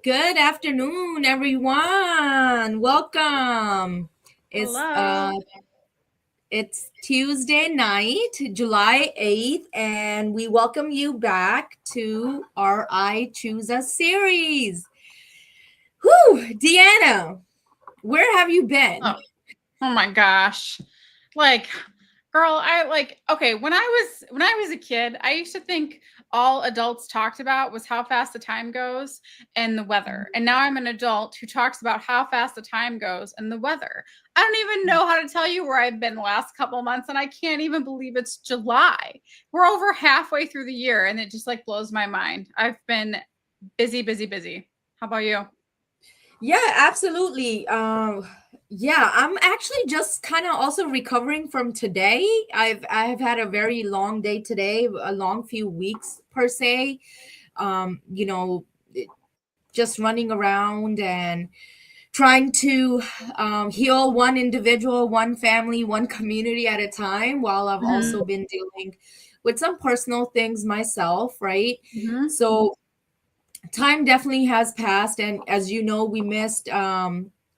Good afternoon, everyone. Welcome. It's Hello. uh it's Tuesday night, July 8th, and we welcome you back to our I Choose Us series. Whew, Deanna, where have you been? Oh, oh my gosh. Like, girl, okay, when I was a kid, I used to think all adults talked about was how fast the time goes and the weather. And now I'm an adult who talks about how fast the time goes and the weather. I don't even know how to tell you where I've been the last couple months, and I can't even believe it's July. We're over halfway through the year, and it just like blows my mind. I've been busy, busy, busy. How about you? Yeah, absolutely. Yeah, I'm actually just kind of also recovering from today. I have had a very long day today, a long few weeks per se. You know, just running around and trying to heal one individual, one family, one community at a time, while I've Mm-hmm. also been dealing with some personal things myself, right? Mm-hmm. So time definitely has passed, and as you know, we missed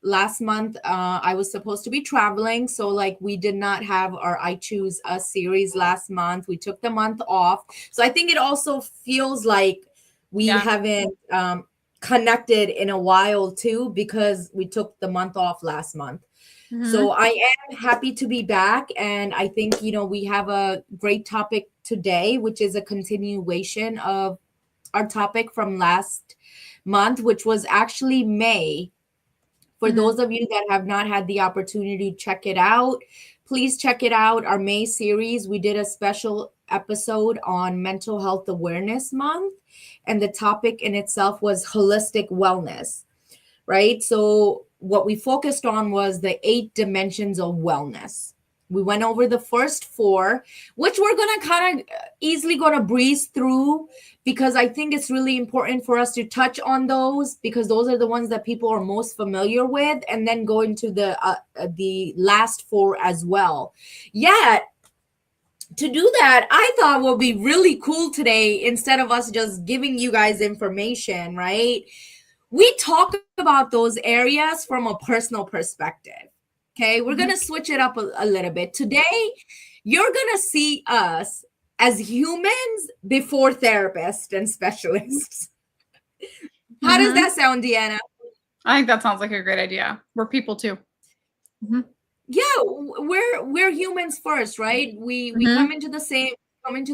last month. I was supposed to be traveling, so like we did not have our I Choose Us series last month. We took the month off, so I think it also feels like we Yeah. haven't connected in a while too, because we took the month off last month. So Mm-hmm. I am happy to be back, and I think we have a great topic today, which is a continuation of our topic from last month, which was actually May. For Mm-hmm. those of you that have not had the opportunity to check it out, please check it out. Our May series, we did a special episode on Mental Health Awareness Month, and the topic in itself was holistic wellness, right? So, what we focused on was the 8 dimensions of wellness. We went over the first four, which we're going to kind of easily going to breeze through, because I think it's really important for us to touch on those, because those are the ones that people are most familiar with, and then go into the last four as well. Yet, to do that, I thought would be really cool today, instead of us just giving you guys information, right? We talk about those areas from a personal perspective. Okay, we're Mm-hmm. gonna switch it up a little bit. Today, you're gonna see us as humans before therapists and specialists. How does Mm-hmm. that sound, Deanna? I think that sounds like a great idea. We're people too. Mm-hmm. Yeah, we're humans first, right? We Mm-hmm. come into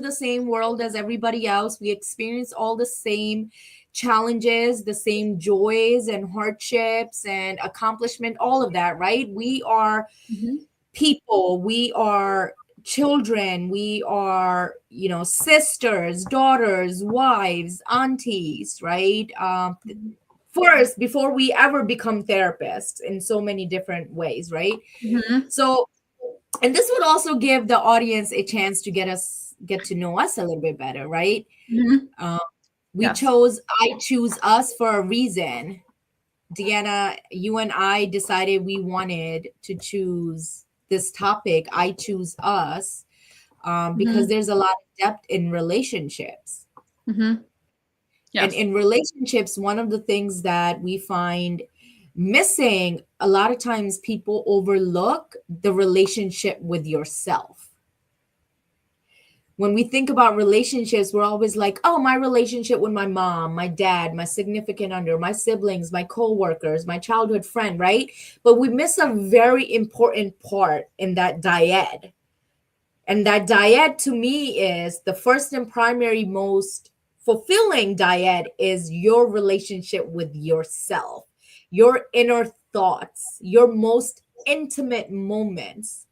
the same world as everybody else. We experience all the same challenges, the same joys and hardships and accomplishment, all of that, right? We are Mm-hmm. people, we are children, we are, sisters, daughters, wives, aunties, right? First, before we ever become therapists in so many different ways, right? Mm-hmm. So, and this would also give the audience a chance to get to know us a little bit better, right? Mm-hmm. Um, we Yes. chose I Choose Us for a reason. Deanna, you and I decided we wanted to choose this topic, I Choose Us, because Mm-hmm. there's a lot of depth in relationships. Mm-hmm. And Yes. in relationships, one of the things that we find missing a lot of times, people overlook the relationship with yourself. When we think about relationships, we're always like, oh, my relationship with my mom, my dad, my significant other, my siblings, my coworkers, my childhood friend, right? But we miss a very important part in that dyad. And that dyad to me is the first and primary most fulfilling dyad is your relationship with yourself, your inner thoughts, your most intimate moments,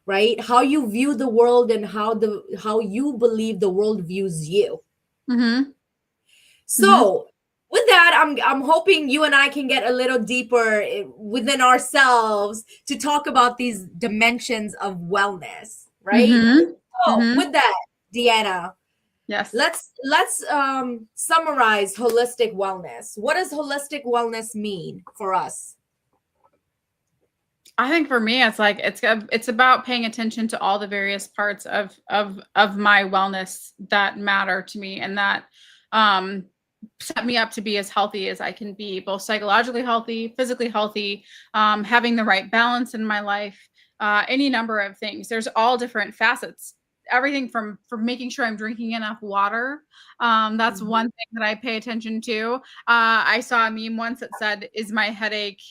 right? How you view the world and how you believe the world views you. Mm-hmm. Mm-hmm. So with that, I'm hoping you and I can get a little deeper within ourselves to talk about these dimensions of wellness, right? Mm-hmm. So Mm-hmm. with that, Deanna, Yes. let's summarize holistic wellness. What does holistic wellness mean for us? I think for me, it's like it's about paying attention to all the various parts of my wellness that matter to me, and that um set me up to be as healthy as I can be, both psychologically healthy, physically healthy, having the right balance in my life, any number of things. There's all different facets. Everything from making sure I'm drinking enough water. That's one thing that I pay attention to. I saw a meme once that said, "Is my headache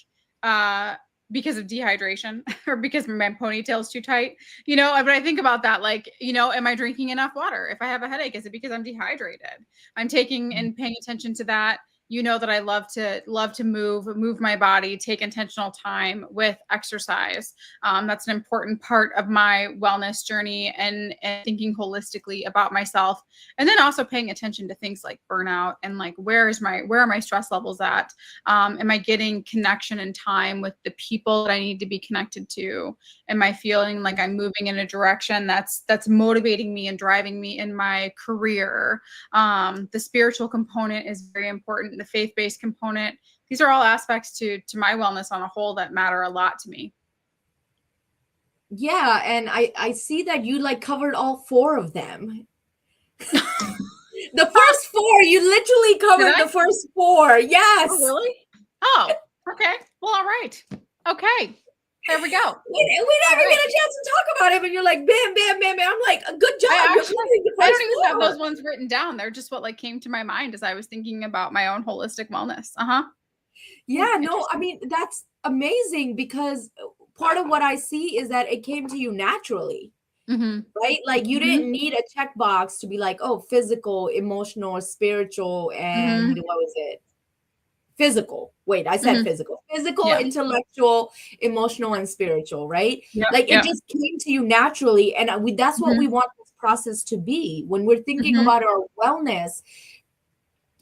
because of dehydration or because my ponytail's too tight?" But I think about that, like, am I drinking enough water? If I have a headache, is it because I'm dehydrated? I'm taking and paying attention to that. That I love to move my body, take intentional time with exercise. That's an important part of my wellness journey and thinking holistically about myself. And then also paying attention to things like burnout and like, where are my stress levels at? Am I getting connection and time with the people that I need to be connected to? Am I feeling like I'm moving in a direction that's motivating me and driving me in my career? The spiritual component is very important. The faith-based component. These are all aspects to my wellness on a whole that matter a lot to me. Yeah, and I see that you like covered all 4 of them. The first 4, you literally covered the first 4. Yes. Oh, really? Oh, okay. Well, all right. Okay. There we go. We never get a chance to talk about it, but you're like, bam, bam, bam, bam. I'm like, good job. I don't even have those ones written down. They're just what came to my mind as I was thinking about my own holistic wellness. Yeah, no, I mean, that's amazing because part of what I see is that it came to you naturally, right? Like you didn't need a checkbox to be like, oh, physical, emotional, spiritual, and what was it? Physical. Wait, I said physical, intellectual, emotional, and spiritual, right? Like it just came to you naturally. And that's what we want this process to be. When we're thinking about our wellness,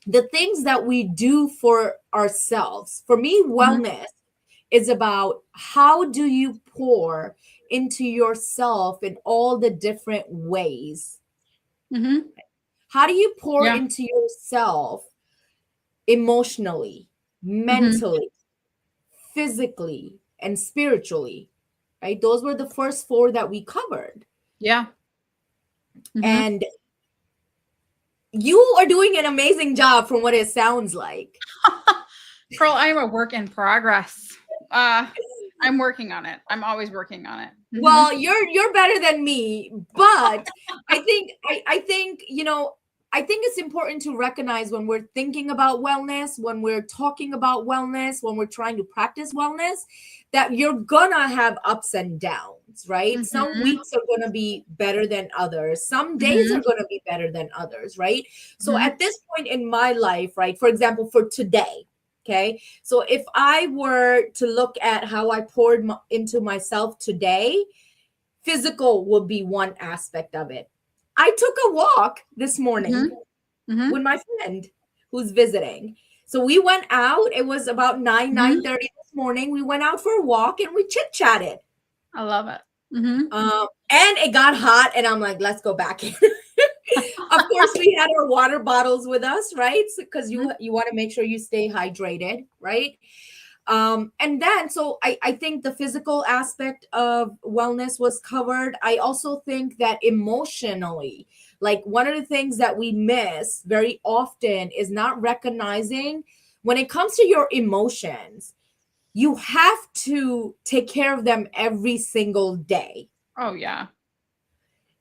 the things that we do for ourselves. For me, wellness is about how do you pour into yourself in all the different ways. How do you pour into yourself emotionally, mentally, physically, and spiritually, right? Those were the first 4 that we covered. Yeah. And you are doing an amazing job from what it sounds like. Girl, I'm a work in progress. I'm working on it. I'm always working on it. Well, you're better than me, but I think I think it's important to recognize when we're thinking about wellness, when we're talking about wellness, when we're trying to practice wellness, that you're gonna have ups and downs, right? Some weeks are gonna be better than others. Some days are gonna be better than others, right? So at this point in my life, right, for example, for today, okay, so if I were to look at how I poured into myself today, physical would be one aspect of it. I took a walk this morning with my friend who's visiting. So we went out. It was about 9:30 this morning. We went out for a walk and we chit-chatted. I love it. And it got hot and I'm like, let's go back in. Of course, we had our water bottles with us, right? Because you want to make sure you stay hydrated, right? And then, so I think the physical aspect of wellness was covered. I also think that emotionally, like one of the things that we miss very often is not recognizing when it comes to your emotions, you have to take care of them every single day. Oh, yeah.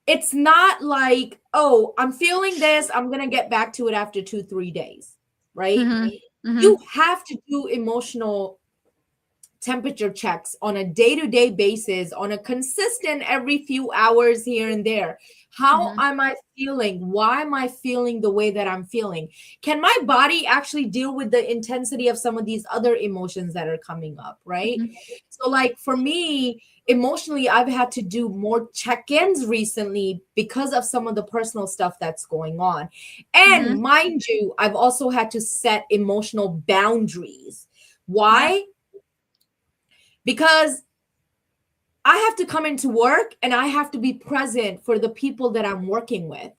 It's not like, oh, I'm feeling this, I'm going to get back to it after 2-3 days, right? You have to do emotional temperature checks on a day-to-day basis, on a consistent every few hours here and there. How am I feeling? Why am I feeling the way that I'm feeling? Can my body actually deal with the intensity of some of these other emotions that are coming up, right? So like for me, emotionally, I've had to do more check-ins recently because of some of the personal stuff that's going on. And mind you, I've also had to set emotional boundaries. Why? Because I have to come into work and I have to be present for the people that I'm working with.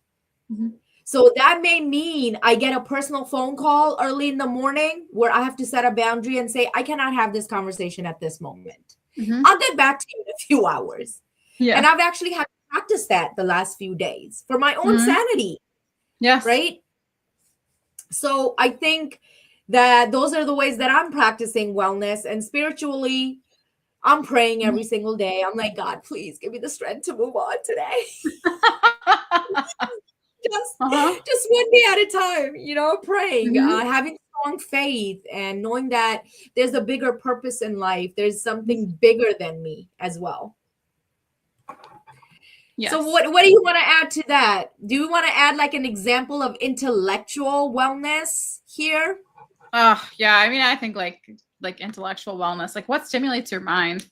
So that may mean I get a personal phone call early in the morning where I have to set a boundary and say, I cannot have this conversation at this moment. I'll get back to you in a few hours. And I've actually had to practice that the last few days for my own sanity. Yes. Right. So I think that those are the ways that I'm practicing wellness, and spiritually I'm praying every single day. I'm like, God, please give me the strength to move on today. just Uh-huh. just one day at a time, praying, Mhm. having strong faith, and knowing that there's a bigger purpose in life. There's something bigger than me as well. So Yes. what do you want to add to that? Do you want to add like an example of intellectual wellness here? Oh, yeah. I mean, I think like intellectual wellness, like what stimulates your mind.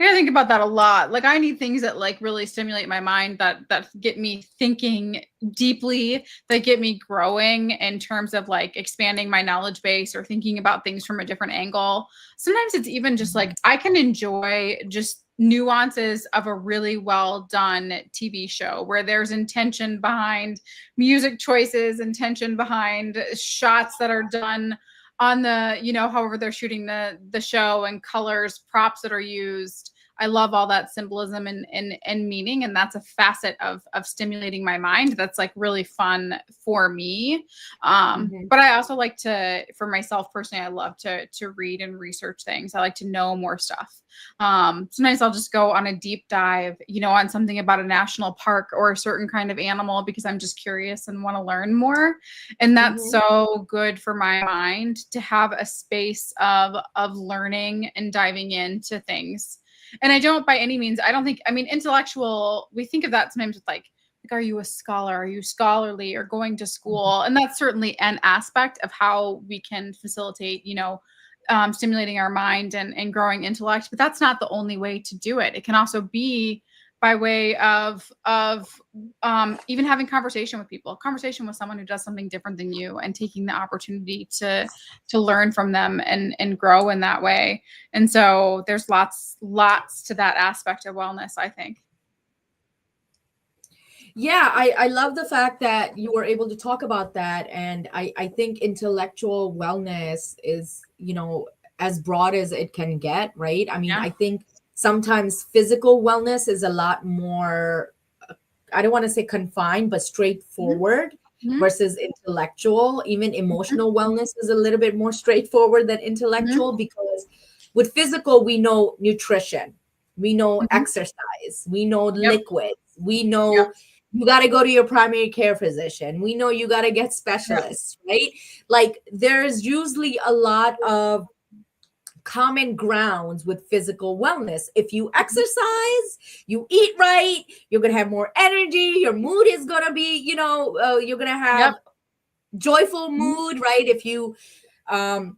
I think about that a lot. Like I need things that like really stimulate my mind, that get me thinking deeply, that get me growing in terms of like expanding my knowledge base or thinking about things from a different angle. Sometimes it's even just like I can enjoy just nuances of a really well done TV show where there's intention behind music choices, intention behind shots that are done on the, however they're shooting the show, and colors, props that are used. I love all that symbolism and meaning, and that's a facet of stimulating my mind that's like really fun for me. Mhm. But I also like to, for myself personally, I love to read and research things. I like to know more stuff. Sometimes I'll just go on a deep dive, on something about a national park or a certain kind of animal because I'm just curious and want to learn more. And that's Mhm. so good for my mind to have a space of learning and diving into things. And I don't by any means, I don't think, I mean, intellectual, we think of that sometimes with like, are you a scholar? Are you scholarly or going to school? And that's certainly an aspect of how we can facilitate, stimulating our mind and growing intellect. But that's not the only way to do it. It can also be by way of even having conversation with people, conversation with someone who does something different than you, and taking the opportunity to learn from them and grow in that way. And so there's lots to that aspect of wellness, I think. Yeah, I love the fact that you were able to talk about that. And I think intellectual wellness is, as broad as it can get, right? I mean, Yeah. I think sometimes physical wellness is a lot more, I don't want to say confined, but Mhm, straightforward mhm, versus intellectual. Even mhm, emotional wellness is a little bit more straightforward than mhm, intellectual, because with physical, we know nutrition, we know mhm. exercise, we know Yep. liquids, we Yep. know you got to go to your primary care physician, we know you got to get Yep. specialists, right? Like there's usually a lot of common grounds with physical wellness. If you Mhm. exercise, you eat right, you're going to have more energy, your mood is going to be, you're going to Yep. have joyful Mhm. mood, right? If you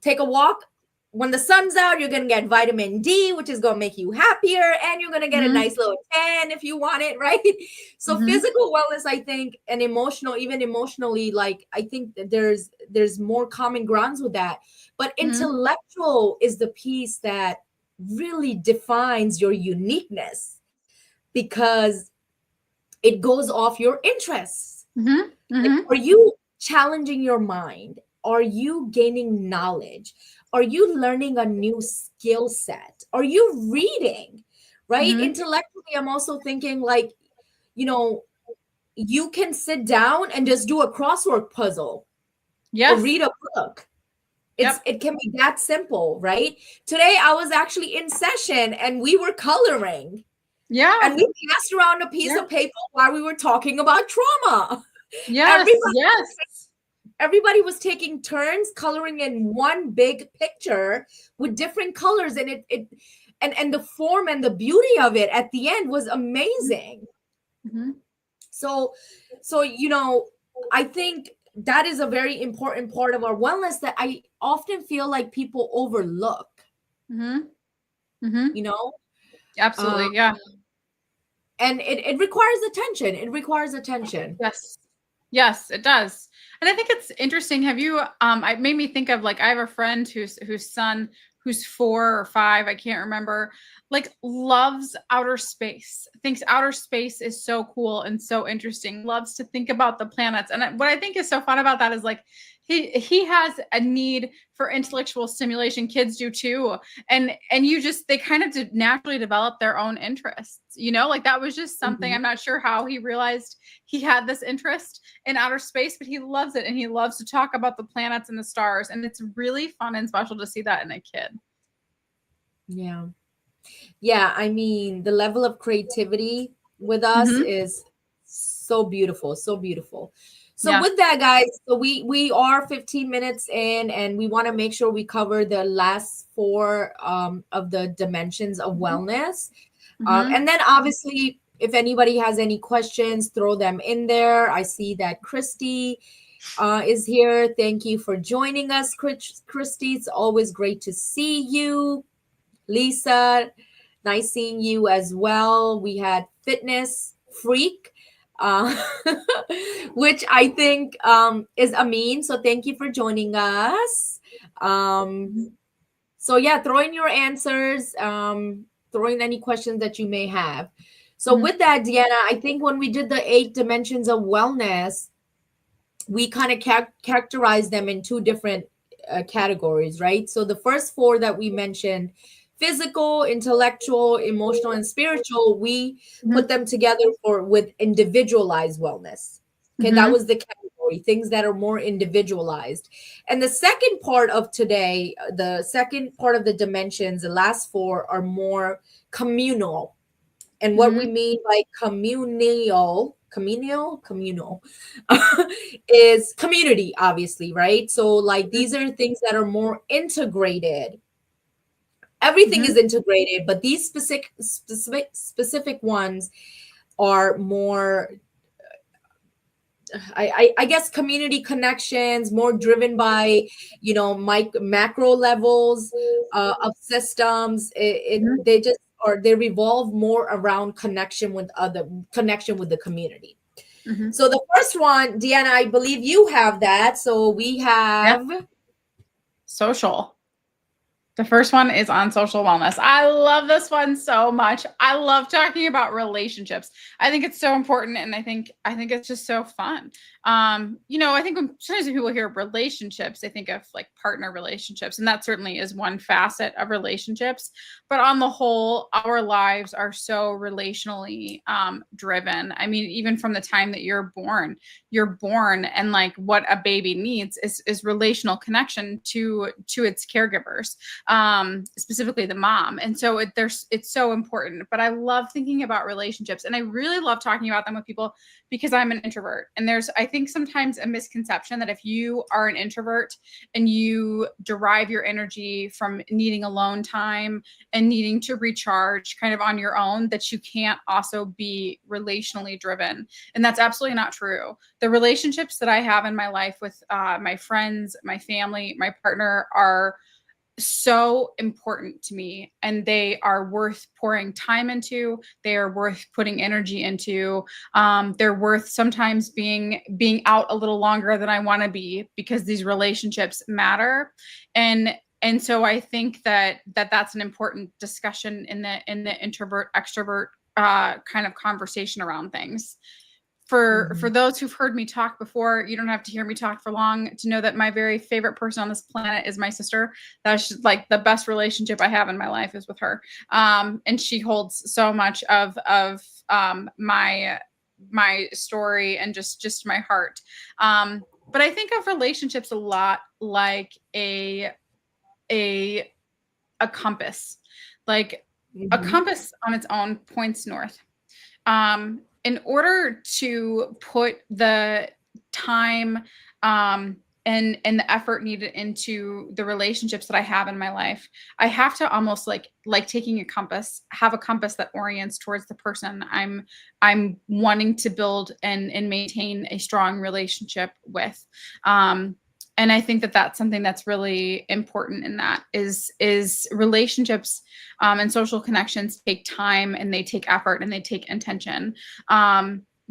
take a walk when the sun's out, you're going to get vitamin D, which is going to make you happier, and you're going to get a Mhm. nice little tan if you want it, right? So Mhm. physical wellness, I think, and emotional, even emotionally, like I think that there's more common grounds with that. But Mhm. intellectual is the piece that really defines your uniqueness, because it goes off your interests. Mhm. Like, Mhm. are you challenging your mind? Are you gaining knowledge? Are you learning a new skill set? Are you reading? Right? Mhm. Intellectually, I'm also thinking like, you know, you can sit down and just do a crossword puzzle or Yes. read a book. Yep. It can be that simple, right? Today I was actually in session and we were coloring, and Yeah. we passed around a piece Yeah. of paper while we were talking about trauma. Yes. Everybody Yes. everybody was taking turns coloring in one big picture with different colors, and and the form and the beauty of it at the end was amazing. Mhm. So I think that is a very important part of our wellness that I often feel like people overlook, Mhm. Mhm. you know uh, Absolutely. Yeah. and it requires attention, it requires attention. Yes. Yes, it does. And I think it's interesting. Have you it made me think of like I have a friend whose son who's 4 or 5, I can't remember, like loves outer space. Thinks outer space is so cool and so interesting. Loves to think about the planets. And what I think is so fun about that is like he has a need for intellectual stimulation. Kids do too. And you just, they kind of naturally develop their own interests, you know, like that was just something. Mhm. I'm not sure how he realized he had this interest in outer space, but he loves it. And he loves to talk about the planets and the stars. And it's really fun and special to see that in a kid. Yeah. Yeah, I mean, the level of creativity with us Mm-hmm. is so beautiful, so beautiful. So Yeah. with that, guys, so we are 15 minutes in, and we want to make sure we cover the last four of the dimensions of wellness. Mm-hmm. And then obviously, if anybody has any questions, throw them in there. I see that Christy is here. Thank you for joining us, Christy. It's always great to see you. Lisa, nice seeing you as well. We had Fitness Freak, uh, which I think is Amin. So thank you for joining us. So yeah, throw in your answers, throw in any questions that you may have. So Mm-hmm. with that, Deanna, I think when we did the 8 dimensions of wellness, we kind of characterized them in two different categories, right? So the first four that we mentioned, physical, intellectual, emotional, and spiritual, we put them together for with individualized wellness. Okay, that Mm-hmm. was the category, things that are more individualized. And the second part of today, the second part of the dimensions, the last four are more communal. And what we Mm-hmm. mean by communal is community, obviously, right? So like these are things that are more integrated. Everything Mm-hmm. is integrated, but these specific ones are more, I guess, community connections, more driven by, you know, macro levels of systems. They just, or they revolve more around connection with the community. Mm-hmm. So the first one, Deanna, I believe you have that. So we Yeah. have. Social. The first one is on social wellness. I love this one so much. I love talking about relationships. I think it's so important, and I think it's just so fun. You know, I think sometimes when people hear relationships, they think of like partner relationships, and that certainly is one facet of relationships. But on the whole, our lives are so relationally driven. I mean, even from the time that you're born, and like what a baby needs is relational connection to its caregivers, specifically the mom. And so it's so important. But I love thinking about relationships, and I really love talking about them with people because I'm an introvert. And there's, I think, sometimes a misconception that if you are an introvert and you derive your energy from needing alone time and needing to recharge kind of on your own, that you can't also be relationally driven. And that's absolutely not true. The relationships that I have in my life with my friends, my family, my partner are so important to me, and they are worth pouring time into. They are worth putting energy into. They're worth sometimes being out a little longer than I want to be, because these relationships matter. And so I think that's an important discussion in the introvert extrovert kind of conversation around things. For those who've heard me talk before, you don't have to hear me talk for long to know that my very favorite person on this planet is my sister. That's just, like, the best relationship I have in my life is with her. And she holds so much of my story and just my heart. But I think of relationships a lot like a compass. Like a Mhm. compass on its own points north. In order to put the time and the effort needed into the relationships that I have in my life, I have to almost like taking a compass, have a compass that orients towards the person I'm wanting to build and maintain a strong relationship with. And I think that's something that's really important in that is relationships and social connections take time, and they take effort, and they take intention.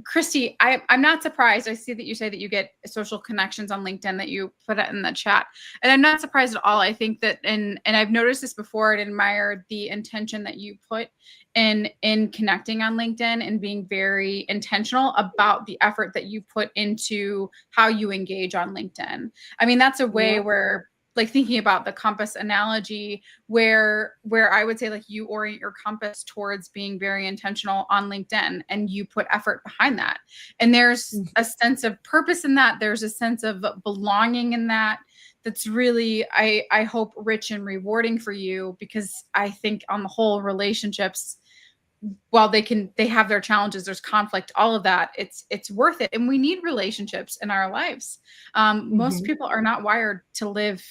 Christy, I'm not surprised. I see that you say that you get social connections on LinkedIn, that you put it in the chat. And I'm not surprised at all. I think that, and I've noticed this before, and admired the intention that you put in connecting on LinkedIn and being very intentional about the effort that you put into how you engage on LinkedIn. I mean, that's a way Yeah. where like thinking about the compass analogy, where I would say like you orient your compass towards being very intentional on LinkedIn, and you put effort behind that. And there's a sense of purpose in that. There's a sense of belonging in that. That's really, I hope, rich and rewarding for you, because I think on the whole, relationships, while they have their challenges, there's conflict, all of that, it's worth it. And we need relationships in our lives. Most people are not wired to live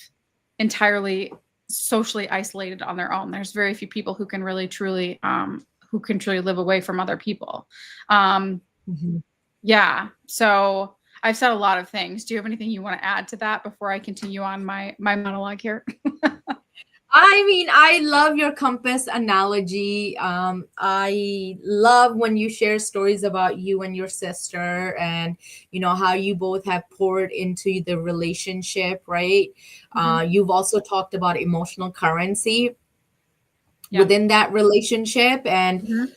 entirely socially isolated on their own. There's very few people who can really truly live away from other people. Yeah. So I've said a lot of things. Do you have anything you want to add to that before I continue on my monologue here? I mean, I love your compass analogy. I love when you share stories about you and your sister, and how you both have poured into the relationship, right? You've also talked about emotional currency within that relationship, and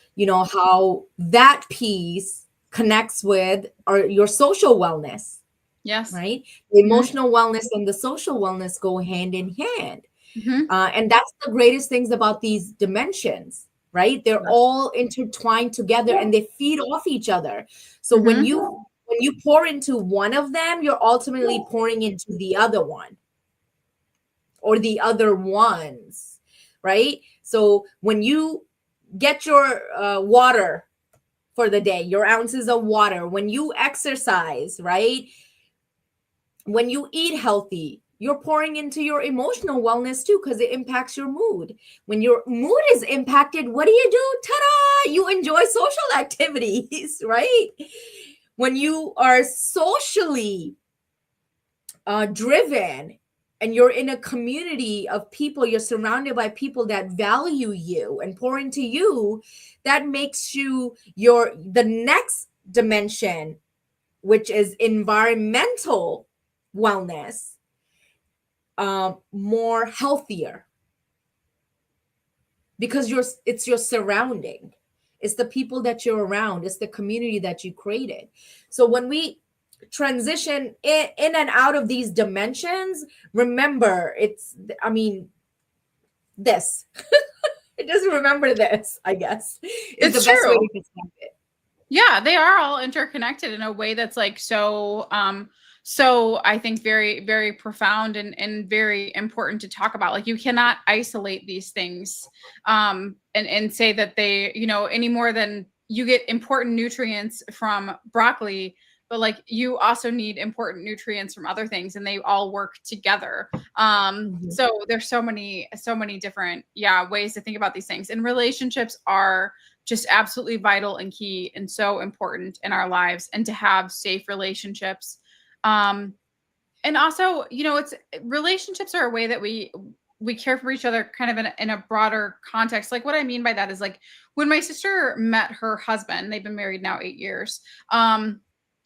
how that piece connects with your social wellness. Yes. Right? The emotional wellness and the social wellness go hand in hand. And that's the greatest things about these dimensions, right? They're all intertwined together, and they feed off each other. So when you pour into one of them, you're ultimately pouring into the other one or the other ones, right? So when you get your water for the day, your ounces of water, when you exercise, right? When you eat healthy, you're pouring into your emotional wellness too, because it impacts your mood. When your mood is impacted, what do? Ta-da! You enjoy social activities, right? When you are socially driven and you're in a community of people, you're surrounded by people that value you and pour into you, that makes you the next dimension, which is environmental wellness, more healthier, because it's your surrounding, it's the people that you're around, it's the community that you created. So when we transition in and out of these dimensions, remember this just remember this, I guess, is it's the best true. way to describe it. Yeah, they are all interconnected in a way that's like so I think very, very profound and very important to talk about. Like, you cannot isolate these things and say that they, any more than you get important nutrients from broccoli, but like you also need important nutrients from other things, and they all work together. So there's so many different ways to think about these things. And relationships are just absolutely vital and key and so important in our lives, and to have safe relationships. And also, it's relationships are a way that we care for each other kind of in a broader context. Like, what I mean by that is, like, when my sister met her husband, they've been married now 8 years.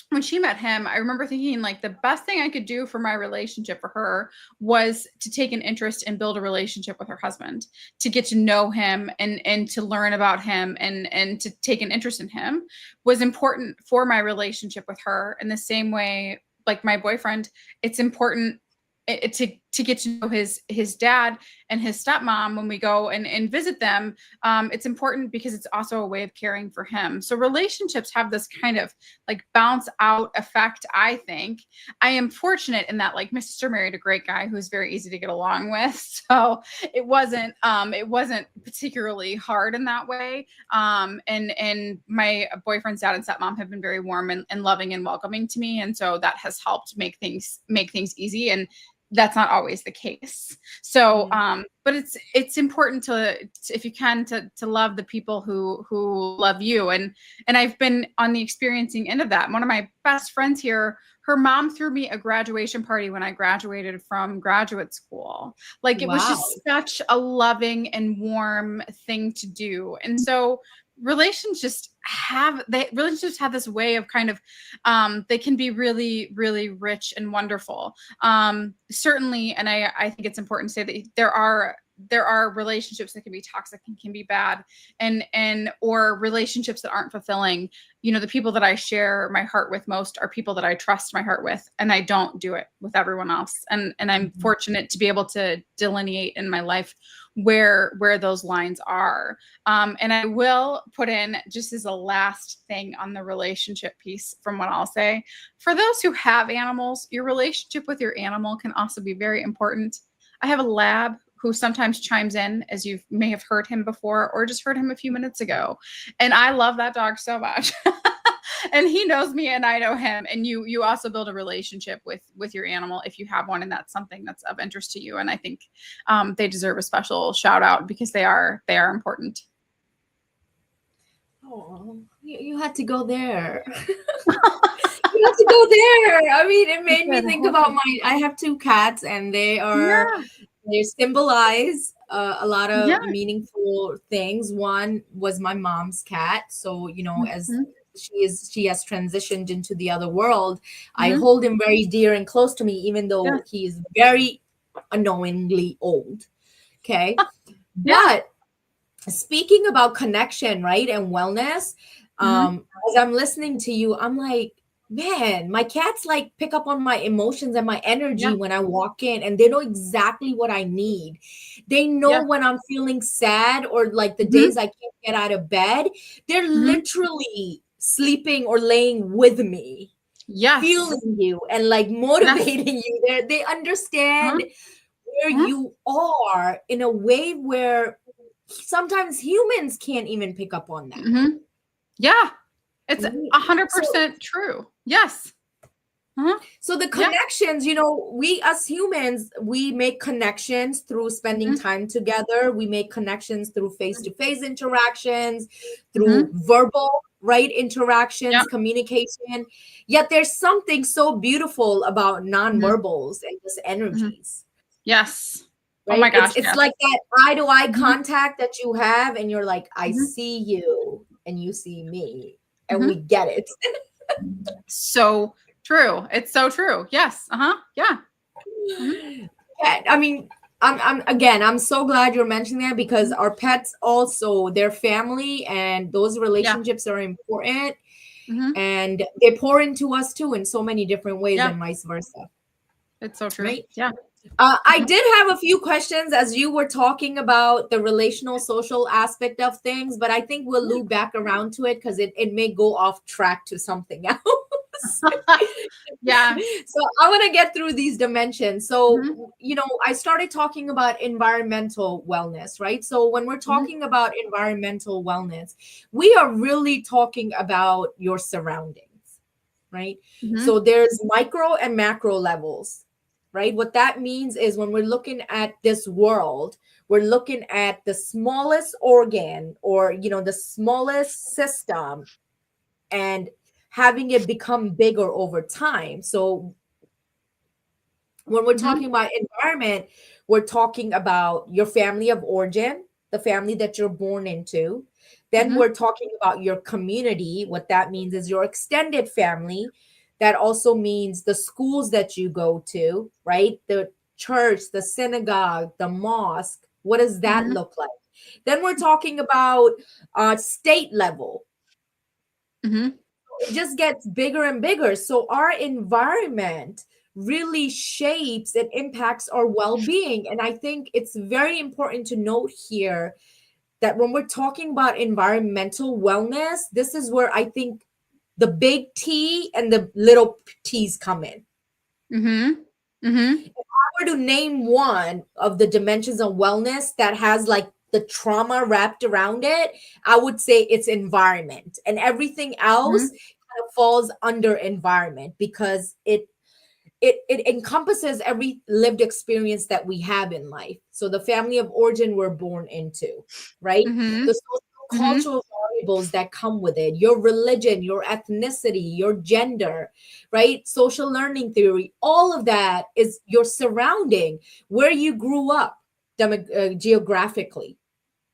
When she met him, I remember thinking, like, the best thing I could do for my relationship for her was to take an interest and build a relationship with her husband, to get to know him and to learn about him and to take an interest in him was important for my relationship with her. In the same way, like my boyfriend, it's important to get to know his dad and his stepmom when we go and visit them. It's important because it's also a way of caring for him. So relationships have this kind of like bounce out effect, I think. I am fortunate in that, like, my sister married a great guy who's very easy to get along with. So it wasn't particularly hard in that way. And my boyfriend's dad and stepmom have been very warm and loving and welcoming to me. And so that has helped make things easy. And that's not always the case. So, but it's important to, if you can, to love the people who love you. And I've been on the experiencing end of that. One of my best friends here, her mom threw me a graduation party when I graduated from graduate school. Like, it was just such a loving and warm thing to do. And so relationships have this way of kind of they can be really, really rich and wonderful. Certainly, and I think it's important to say that there are relationships that can be toxic and can be bad, and or relationships that aren't fulfilling. You know, the people that I share my heart with most are people that I trust my heart with, and I don't do it with everyone else. And I'm fortunate to be able to delineate in my life where those lines are. And I will put in, just as a last thing on the relationship piece, from what I'll say, for those who have animals, your relationship with your animal can also be very important. I have a lab who sometimes chimes in, as you may have heard him before or just heard him a few minutes ago. And I love that dog so much. And he knows me and I know him. And you also build a relationship with your animal if you have one, and that's something that's of interest to you. And I think they deserve a special shout out because they are important. Oh, you had to go there. You had to go there. I mean, it made me think about I have 2 cats, and they symbolize a lot of meaningful things. One was my mom's cat. So, you know, as she has transitioned into the other world, I hold him very dear and close to me, even though he is very annoyingly old. Okay. But speaking about connection, right, and wellness, as I'm listening to you, I'm like, man, my cats like pick up on my emotions and my energy when I walk in, and they know exactly what I need. They know when I'm feeling sad, or like the days I can't get out of bed, they're literally sleeping or laying with me, feeling you and like motivating you. They understand where you are in a way where sometimes humans can't even pick up on that. Yeah, it's 100% true. Yes. So the connections, you know, we as humans, we make connections through spending time together. We make connections through face-to-face interactions, through verbal, right, interactions, communication. Yet there's something so beautiful about nonverbals and just energies. Yes. Right? Oh my gosh. It's like that eye-to-eye contact that you have, and you're like, I see you and you see me, and we get it. So true. It's so true. Yes. Yeah. I mean, I'm so glad you're mentioning that, because our pets also, their family and those relationships are important, and they pour into us too in so many different ways, and vice versa. It's so true. Right? Yeah. I did have a few questions as you were talking about the relational social aspect of things, but I think we'll loop back around to it because it may go off track to something else. Yeah. So I want to get through these dimensions. So, you know, I started talking about environmental wellness, right? So when we're talking about environmental wellness, we are really talking about your surroundings, right? So there's micro and macro levels. Right? What that means is when we're looking at this world, we're looking at the smallest organ, or, you know, the smallest system, and having it become bigger over time. So when we're talking about environment, we're talking about your family of origin, the family that you're born into. Then we're talking about your community. What that means is your extended family. That also means the schools that you go to, right? The church, the synagogue, the mosque. What does that look like? Then we're talking about state level. It just gets bigger and bigger. So our environment really shapes and impacts our well-being. And I think it's very important to note here that when we're talking about environmental wellness, this is where I think the big T and the little T's come in. If I were to name one of the dimensions of wellness that has like the trauma wrapped around it, I would say it's environment, and everything else kind of falls under environment, because it encompasses every lived experience that we have in life. So the family of origin we're born into, right? The social cultural variables that come with it, your religion, your ethnicity, your gender, right? Social learning theory, all of that is your surrounding, where you grew up geographically.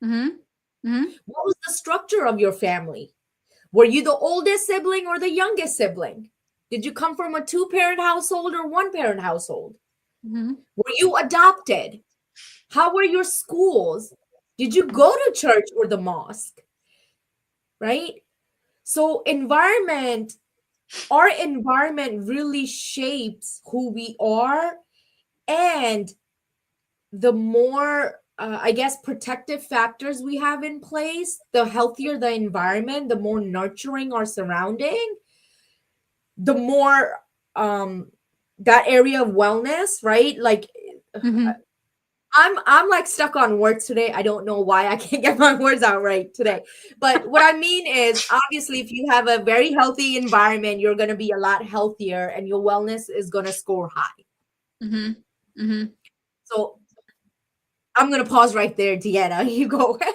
What was the structure of your family? Were you the oldest sibling or the youngest sibling? Did you come from a 2-parent household or 1-parent household? Were you adopted? How were your schools? Did you go to church or the mosque? Right? So our environment really shapes who we are, and the more I guess protective factors we have in place, the healthier the environment, the more nurturing our surrounding, the more that area of wellness, right? Like Mhm. I'm like stuck on words today. I don't know why I can't get my words out right today. But what I mean is, obviously, if you have a very healthy environment, you're going to be a lot healthier and your wellness is going to score high. Mhm. Mhm. So I'm going to pause right there, Deanna. You go ahead.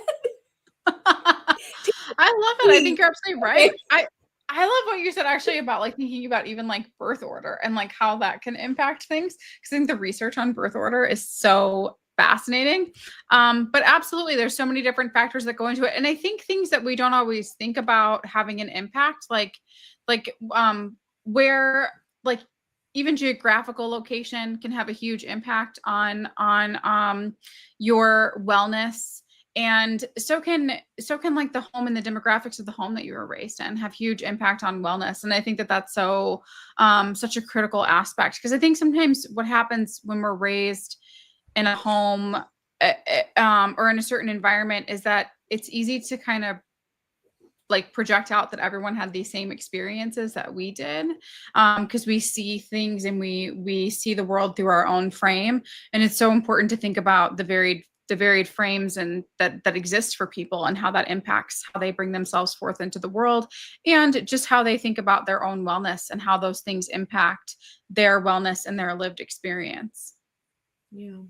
I love it. I Please. think you're absolutely Okay. right. I love what you said actually about like thinking about even like birth order and like how that can impact things. Because I think the research on birth order is so fascinating. But absolutely, there's so many different factors that go into it. And I think things that we don't always think about having an impact, like where like even geographical location can have a huge impact on your wellness, and so can like the home and the demographics of the home that you were raised in have huge impact on wellness. And I think that that's such a critical aspect, because I think sometimes what happens when we're raised in a home or in a certain environment is that it's easy to kind of like project out that everyone had the same experiences that we did, because we see things and we see the world through our own frame. And it's so important to think about the varied frames and that exist for people, and how that impacts how they bring themselves forth into the world, and just how they think about their own wellness and how those things impact their wellness and their lived experience. Yeah.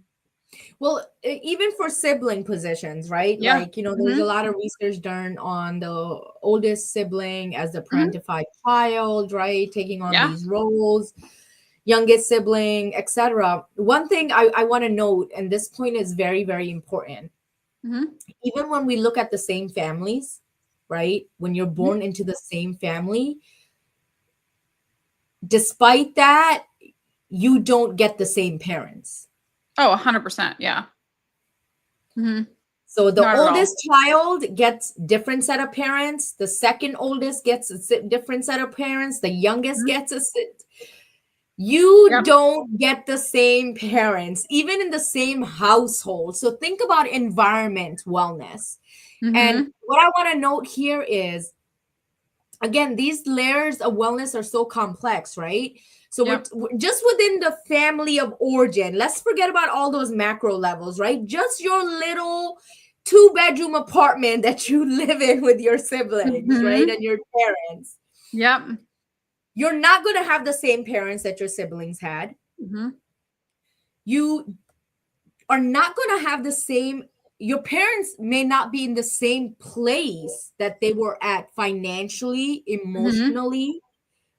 Well, even for sibling positions, right? Yeah. Like, there's a Hmm. lot of research done on the oldest sibling as the Hmm. parentified child, right? Taking on Yeah. these roles, youngest sibling, etc. One thing I want to note, and this point is very, very important. Hmm. Even when we look at the same families, right? When you're born into the same family, despite that, you don't get the same parents. Oh, 100%. Yeah. Hmm. So the Not at all. oldest child gets different set of parents. The second oldest gets a different set of parents. The youngest Mhm. gets you Yep. don't get the same parents, even in the same household. So think about environment wellness. And Hmm. what I want to note here is, again, these layers of wellness are so complex, right? So Yep. we're just within the family of origin. Let's forget about all those macro levels, right? Just your little two-bedroom apartment that you live in with your siblings, right? Hmm. And your parents. Yep. You're not going to have the same parents that your siblings had. Hmm. You are not going to have the same, your parents may not be in the same place that they were at financially, Hmm. emotionally,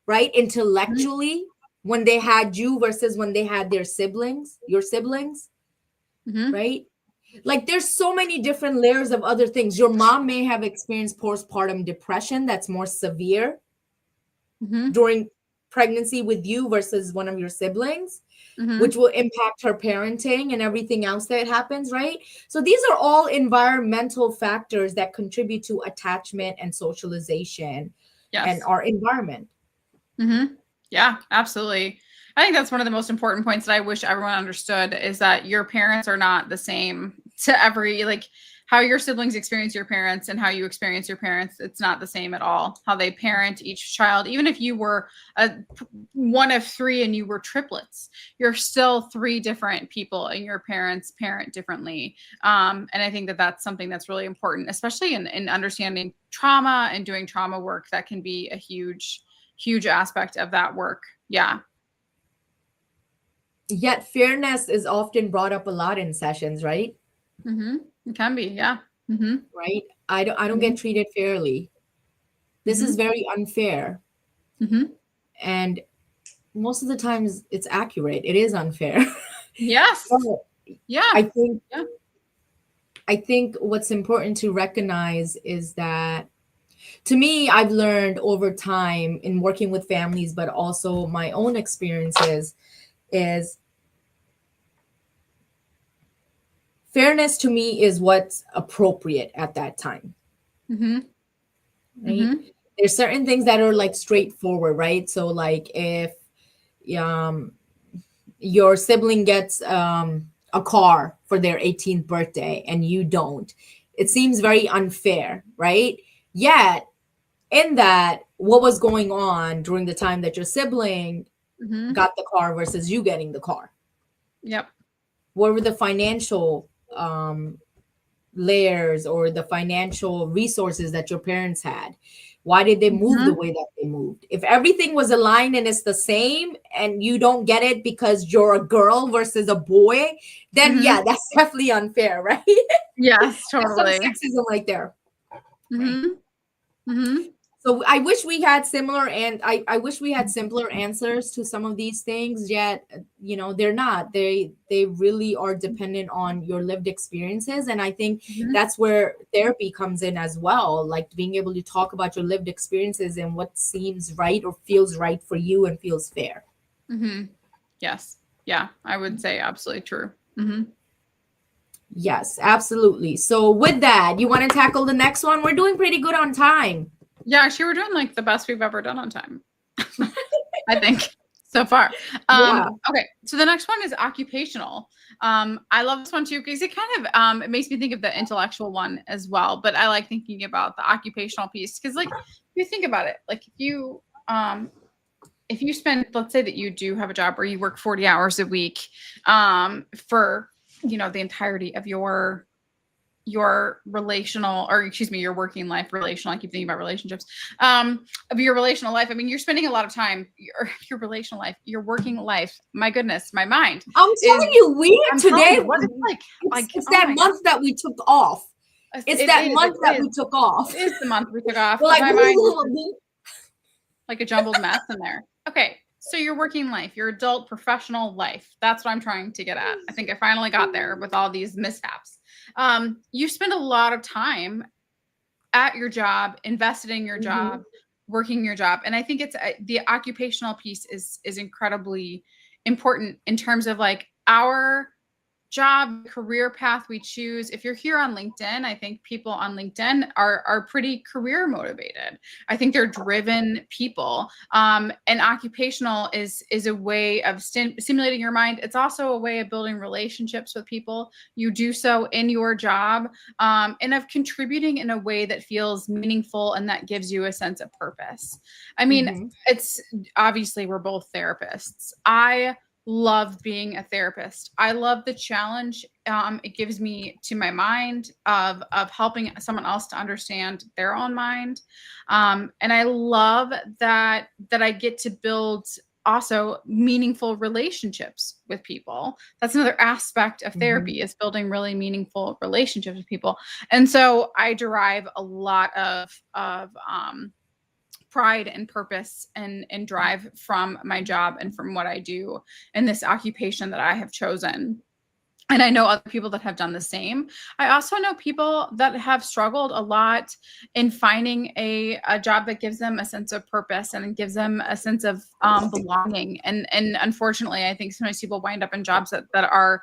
right? Intellectually, when they had you versus when they had their siblings, your siblings, Hmm. right? Like there's so many different layers of other things. Your mom may have experienced postpartum depression that's more severe Hmm. during pregnancy with you versus one of your siblings, which Hmm. will impact her parenting and everything else that happens, right? So these are all environmental factors that contribute to attachment and socialization and Yes. our environment. Hmm. Yeah, absolutely. I think that's one of the most important points that I wish everyone understood, is that your parents are not the same to every, like, how your siblings experience your parents and how you experience your parents. It's not the same at all. How they parent each child, even if you were one of three and you were triplets, you're still three different people, and your parents parent differently. And I think that that's something that's really important, especially in understanding trauma and doing trauma work. That can be a huge aspect of that work. Yeah. Yet fairness is often brought up a lot in sessions, right? Hmm. It can be. Yeah. Hmm. Right? I don't Hmm. get treated fairly. This is Hmm. very unfair. Hmm. And most of the times it's accurate. It is unfair. Yes. So Yeah. I think Yeah. I think what's important to recognize is that, to me, I've learned over time in working with families, but also my own experiences, is fairness to me is what's appropriate at that time, Mm-hmm. right? Mm-hmm. There's certain things that are like straightforward, right? So like if um your sibling gets a car for their 18th birthday and you don't, it seems very unfair, right? Yet in that, what was going on during the time that your sibling Mm-hmm. got the car versus you getting the car? Yep. What were the financial layers or the financial resources that your parents had? Why did they move the Mm-hmm. way that they moved? If everything was aligned and it's the same and you don't get it because you're a girl versus a boy, then Mm-hmm. yeah, that's definitely unfair, right? Yes, That's some totally. sexism right there. Right. Mm-hmm. Mm-hmm. So I wish we had similar, and I wish we had simpler answers to some of these things, yet they're not. They really are dependent on your lived experiences. And I think Mm-hmm. that's where therapy comes in as well, like being able to talk about your lived experiences and what seems right or feels right for you and feels fair. Mm-hmm. Yes. Yeah, I would say absolutely true. Mm-hmm. Yes, absolutely. So with that, you want to tackle the next one? We're doing pretty good on time. Yeah, actually, we're doing like the best we've ever done on time. I think so far. Yeah. Okay, so the next one is occupational. I love this one too because it kind of it makes me think of the intellectual one as well. But I like thinking about the occupational piece because, like, if you think about it, like if you spend, let's say that you do have a job where you work 40 hours a week, for the entirety of your relational, or excuse me, your working life relational, I keep thinking about relationships, of your relational life. I mean, you're spending a lot of time, your relational life, your working life, my goodness, my mind I'm telling you, I'm today, telling you, what it's it's oh that my month that we took off. It's It that is, month that it we is. took off. It is the month we took off. We're But like, my mind is like a jumbled mess in there. Okay, so your working life, your adult professional life, that's what I'm trying to get at. I think I finally got there with all these mishaps. You spend a lot of time at your job, invested in your job, working your job, and I think it's the occupational piece is incredibly important in terms of like our job career path we choose. If you're here on LinkedIn, I think people on LinkedIn are pretty career motivated. I think they're driven people, and occupational is a way of stimulating your mind. It's also a way of building relationships with people. You do so in your job, and of contributing in a way that feels meaningful and that gives you a sense of purpose. I mean, it's obviously we're both therapists. I love being a therapist. I love the challenge it gives me to my mind of helping someone else to understand their own mind, and I love that I get to build also meaningful relationships with people. That's another aspect of therapy, is building really meaningful relationships with people. And so I derive a lot of pride and purpose and drive from my job and from what I do in this occupation that I have chosen. And I know other people that have done the same. I also know people that have struggled a lot in finding a job that gives them a sense of purpose and gives them a sense of belonging. And unfortunately, I think sometimes people wind up in jobs that are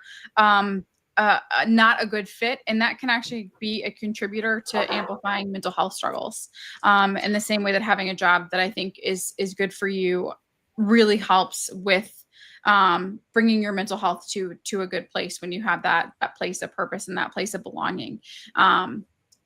not a good fit, and that can actually be a contributor to amplifying mental health struggles. In the same way that having a job that I think is good for you really helps with bringing your mental health to a good place when you have that place of purpose and that place of belonging.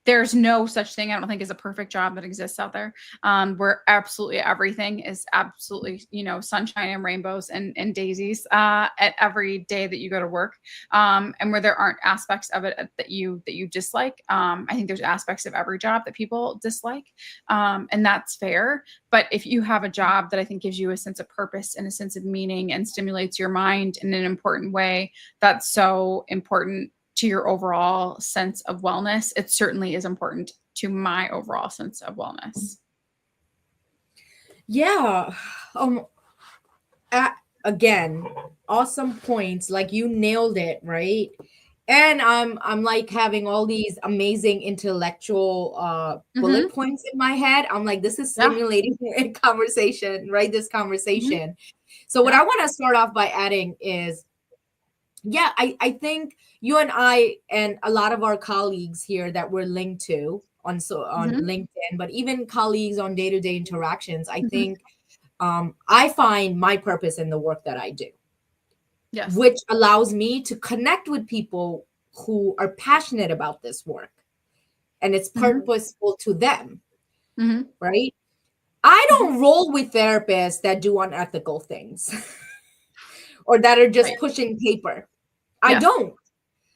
There's no such thing, I don't think, as a perfect job that exists out there, where absolutely everything is absolutely, sunshine and rainbows and daisies at every day that you go to work, and where there aren't aspects of it that you dislike. I think there's aspects of every job that people dislike, and that's fair. But if you have a job that I think gives you a sense of purpose and a sense of meaning and stimulates your mind in an important way, that's so important to your overall sense of wellness. It certainly is important to my overall sense of wellness. Yeah. Again, awesome points. Like, you nailed it, right? And I'm like having all these amazing intellectual bullet points in my head. I'm like, this is stimulating a conversation, right? This conversation. So what I want to start off by adding is, Yeah, I think you and I and a lot of our colleagues here that we're linked to on Mhm, LinkedIn, but even colleagues on day-to-day interactions, I mhm. think I find my purpose in the work that I do, Yes. which allows me to connect with people who are passionate about this work and it's Mhm, purposeful to them, mhm, right? I mhm. don't roll with therapists that do unethical things or that are just Right. pushing paper. I Yes. don't.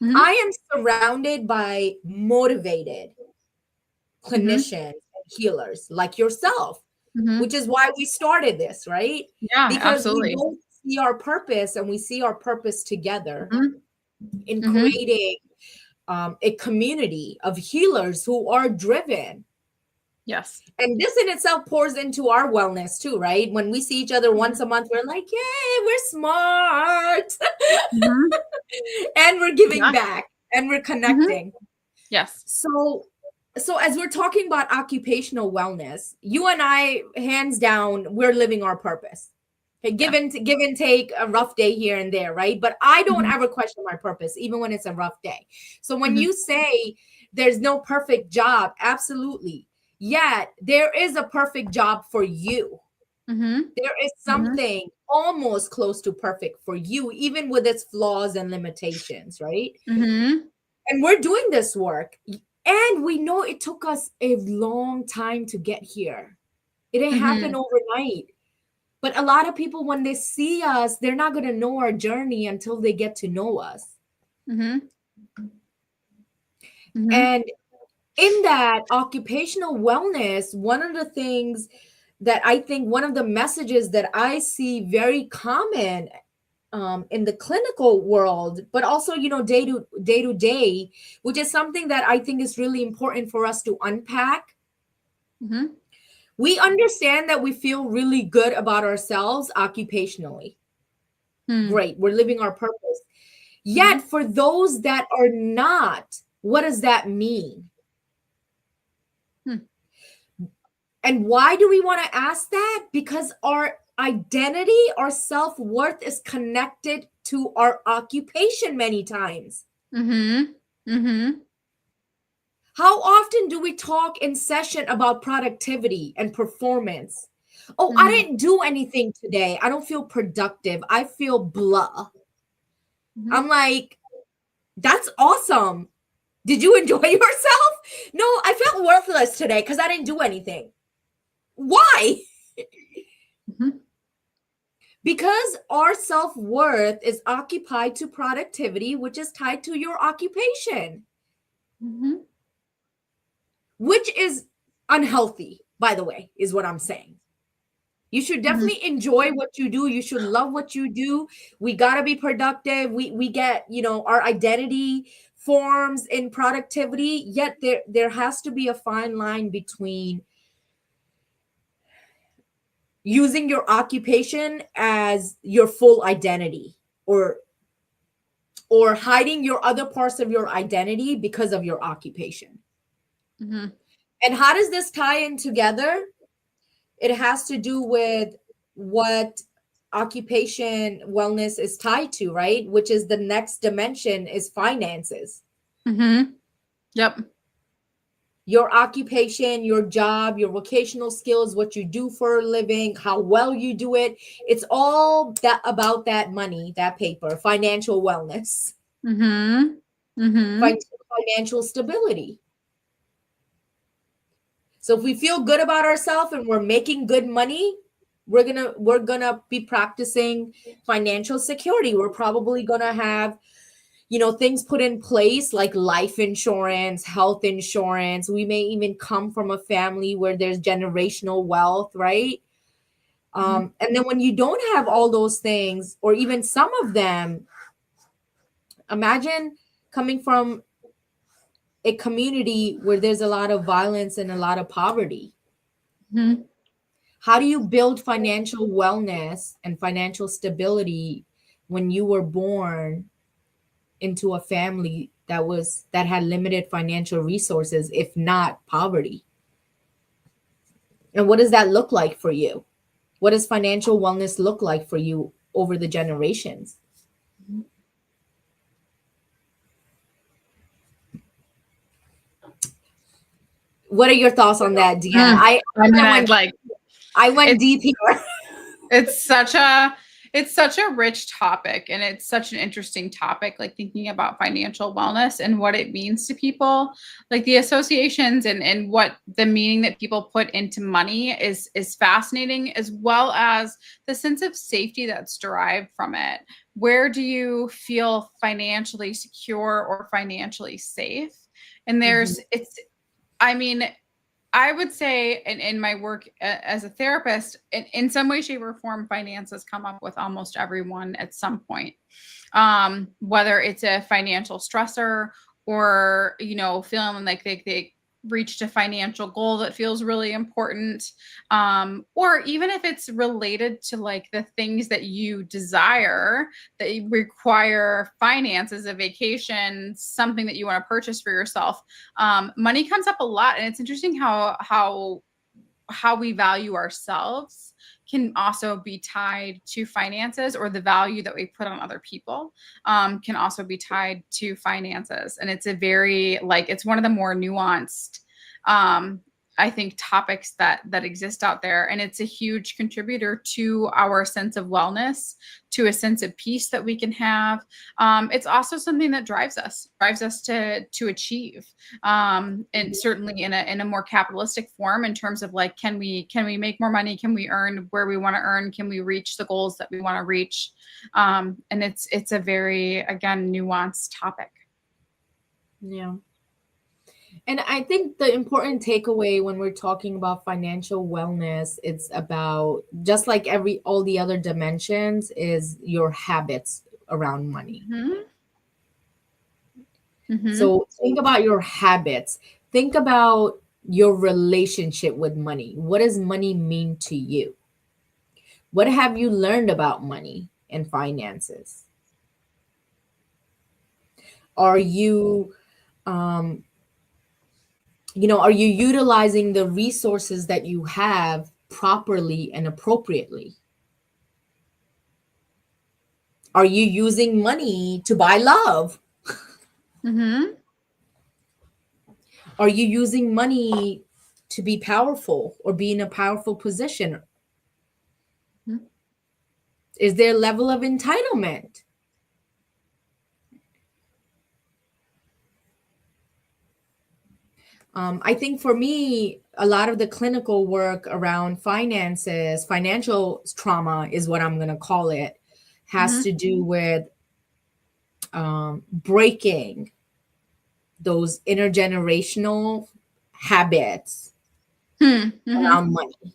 Mhm, I am surrounded by motivated mhm, clinicians and healers like yourself, mhm. which is why we started this, right? Yeah, Because we absolutely. both see our purpose and we see our purpose together Mhm, in mhm. creating a community of healers who are driven. Yes. And this in itself pours into our wellness too, right? When we see each other Mhm, once a month, we're like, yay, we're smart. mhm. And we're giving Yeah. back and we're Mhm. connecting. Yes. So as we're talking about occupational wellness, you and I, hands down, we're living our purpose. Okay, Yeah. give and take a rough day here and there, right? But I don't Mhm, ever question my purpose, even when it's a rough day. So when mhm, you say there's no perfect job, absolutely. Yet there is a perfect job for you. mhm, There is mhm. something almost close to perfect for you, even with its flaws and limitations, right? Mhm. And we're doing this work. And we know it took us a long time to get here. It didn't happen Mhm. overnight. But a lot of people, when they see us, they're not going to know our journey until they get to know us. Mhm. Mhm. And in that occupational wellness, one of the things that I think one of the messages that I see very common in the clinical world, but also day to day, which is something that I think is really important for us to unpack. Mhm. We understand that we feel really good about ourselves occupationally. Hmm. Great, we're living our purpose. Yet, Mhm. for those that are not, what does that mean? Hmm. And why do we want to ask that? Because our identity, our self worth is connected to our occupation many times. Mhm. Mhm. How often do we talk in session about productivity and performance? Oh, I Mhm. didn't do anything today. I don't feel productive. I feel blah. Mhm. I'm like, that's awesome. Did you enjoy yourself? No, I felt worthless today because I didn't do anything. Why? Mhm. Because our self worth is occupied to productivity, which is tied to your occupation, Mhm. which is unhealthy, by the way, is what I'm saying. You should Mhm. definitely enjoy what you do. You should love what you do. We got to be productive. We get, our identity forms in productivity, yet there has to be a fine line between using your occupation as your full identity or hiding your other parts of your identity because of your occupation. Mhm. And how does this tie in together? It has to do with what occupation wellness is tied to, right? Which is the next dimension is finances. Mhm. Yep. Your occupation, your job, your vocational skills, what you do for a living, how well you do it. It's all that about that money, that paper, financial wellness, Mhm. fin- Mhm. financial stability. So if we feel good about ourselves and we're making good money, we're gonna be practicing financial security. We're probably gonna have, things put in place like life insurance, health insurance. We may even come from a family where there's generational wealth, right? Mhm. And then when you don't have all those things, or even some of them, imagine coming from a community where there's a lot of violence and a lot of poverty. Mhm. How do you build financial wellness and financial stability when you were born into a family that had limited financial resources, if not poverty? And what does that look like for you? What does financial wellness look like for you over the generations? What are your thoughts on that, Deanna? Mm. I mean, I'd like I went it's deep here. it's such a rich topic, and it's such an interesting topic, like thinking about financial wellness and what it means to people, like the associations and what the meaning that people put into money is fascinating, as well as the sense of safety that's derived from it. Where do you feel financially secure or financially safe? And Mhm. I mean, I would say in my work as a therapist, in some way, shape, or form, finances come up with almost everyone at some point. Whether it's a financial stressor or, feeling like they reached a financial goal that feels really important. Or even if it's related to like the things that you desire that require finances, a vacation, something that you want to purchase for yourself. Money comes up a lot, and it's interesting how we value ourselves can also be tied to finances, or the value that we put on other people can also be tied to finances. And it's it's one of the more nuanced, I think, topics that exist out there. And it's a huge contributor to our sense of wellness, to a sense of peace that we can have. It's also something that drives us to achieve, and certainly in a more capitalistic form, in terms of like, can we make more money? Can we earn where we want to earn? Can we reach the goals that we want to reach? And it's a very, again, nuanced topic. Yeah. And I think the important takeaway when we're talking about financial wellness, it's about, just like all the other dimensions, is your habits around money. Mm-hmm. Mm-hmm. So think about your habits. Think about your relationship with money. What does money mean to you? What have you learned about money and finances? Are you are you utilizing the resources that you have properly and appropriately? Are you using money to buy love? Mm-hmm. Are you using money to be powerful or be in a powerful position? Mm-hmm. Is there a level of entitlement? I think for me, a lot of the clinical work around finances, financial trauma is what I'm going to call it, has to do with breaking those intergenerational habits Mm-hmm. around money.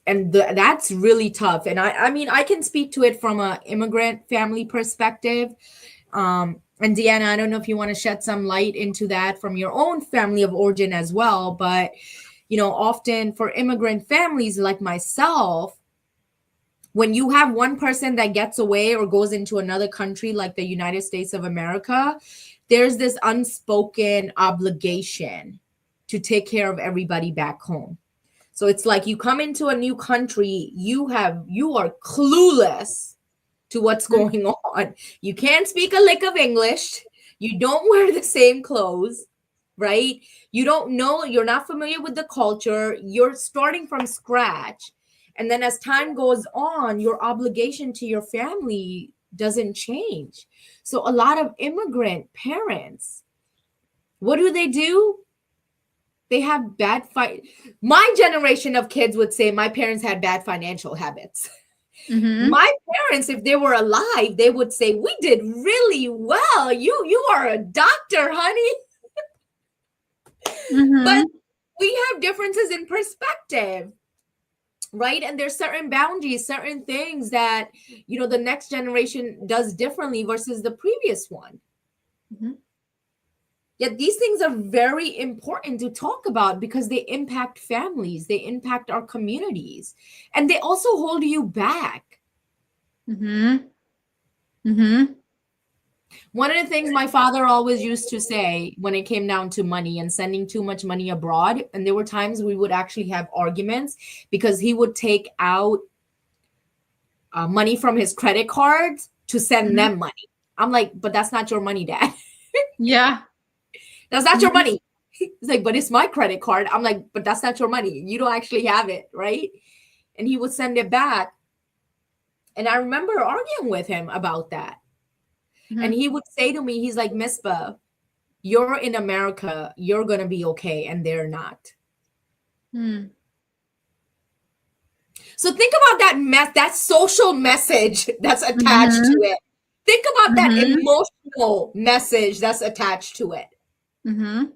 And that's really tough. And I mean, I can speak to it from an immigrant family perspective. And Deanna, I don't know if you want to shed some light into that from your own family of origin as well. But, often for immigrant families like myself, when you have one person that gets away or goes into another country like the United States of America, there's this unspoken obligation to take care of everybody back home. So it's like you come into a new country, you are clueless to what's going on. You can't speak a lick of English. You don't wear the same clothes, right? You don't know, you're not familiar with the culture. You're starting from scratch. And then as time goes on, your obligation to your family doesn't change. So a lot of immigrant parents, what do? They have my generation of kids would say my parents had bad financial habits. Mm-hmm. My parents, if they were alive, they would say, we did really well. You are a doctor, honey. Mm-hmm. But we have differences in perspective, right? And there's certain boundaries, certain things that, the next generation does differently versus the previous one. Mm-hmm. Yet these things are very important to talk about because they impact families, they impact our communities, and they also hold you back. Mm-hmm. Mm-hmm. One of the things my father always used to say when it came down to money and sending too much money abroad, and there were times we would actually have arguments because he would take out money from his credit cards to send them money. I'm like, but that's not your money, Dad. Yeah. That's not your money. He's like, but it's my credit card. I'm like, but that's not your money. You don't actually have it, right? And he would send it back. And I remember arguing with him about that. And Mhm. he would say to me, he's like, Mispa, you're in America, you're going to be okay. And they're not. Mm. So think about that social message that's attached to Mhm. it. Think about that Mhm. emotional message that's attached to it. Mhm.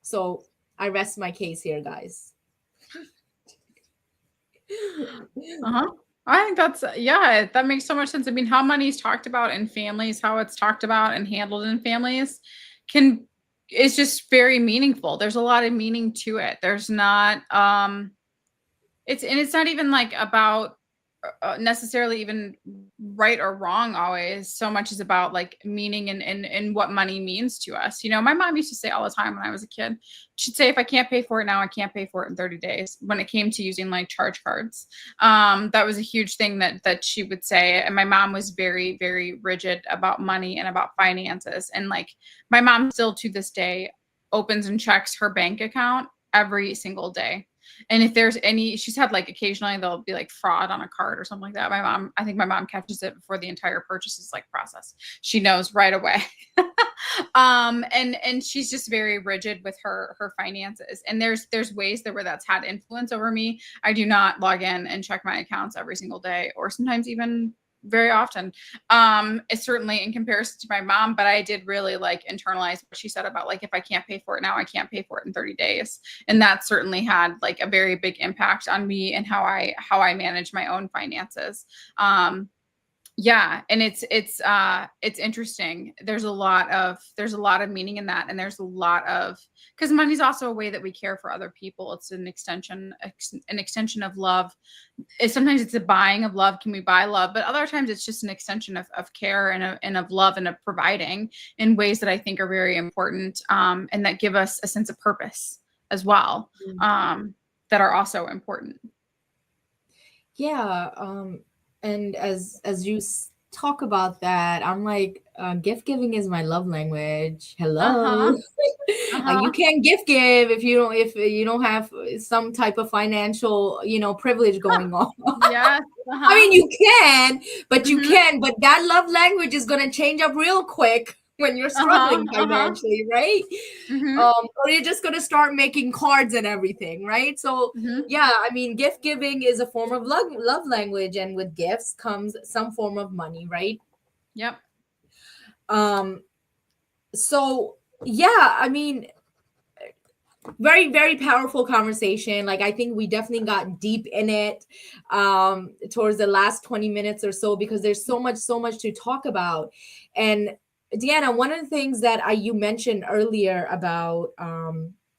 So I rest my case here, guys. Uh-huh. I think that's yeah, that makes so much sense. I mean, how money is talked about in families, how it's talked about and handled in families can is just very meaningful. There's a lot of meaning to it. There's not it's not even like about necessarily even right or wrong always so much as about like meaning and what money means to us. You know, my mom used to say all the time when I was a kid, she'd say, if I can't pay for it now, I can't pay for it in 30 days when it came to using like charge cards. That was a huge thing that she would say. And my mom was very, very rigid about money and about finances. And like my mom still to this day opens and checks her bank account every single day. And if there's any, she's had like occasionally there'll be like fraud on a card or something like that. I think my mom catches it before the entire purchase is like processed. She knows right away. And she's just very rigid with her finances. And there's ways that where that's had influence over me. I do not log in and check my accounts every single day, or sometimes even very often. It's certainly in comparison to my mom, but I did really like internalize what she said about like, if I can't pay for it now, I can't pay for it in 30 days. And that certainly had like a very big impact on me and how I manage my own finances. Yeah, and it's interesting. There's a lot of meaning in that, and there's a lot of, because money's also a way that we care for other people. It's an extension of love. Sometimes it's a buying of love. Can we buy love? But other times it's just an extension of care and of love and of providing in ways that I think are very important, and that give us a sense of purpose as well, that are also important. Yeah, and as you talk about that, I'm like, gift giving is my love language. Uh-huh. Hello. You Uh-huh. can't gift give if you don't have some type of financial, privilege going on. Yes. I Uh-huh. mean, you can, Mhm. but that love language is going to change up real quick when you're Uh-huh. struggling Uh-huh. financially, right? Mhm. Or you're just going to start making cards and everything, right? So, Mhm. yeah, I mean, gift giving is a form of love language, and with gifts comes some form of money, right? Yep. Um, so yeah, I mean, very very powerful conversation. Like, I think we definitely got deep in it towards the last 20 minutes or so, because there's so much to talk about. And Deanna, one of the things that you mentioned earlier about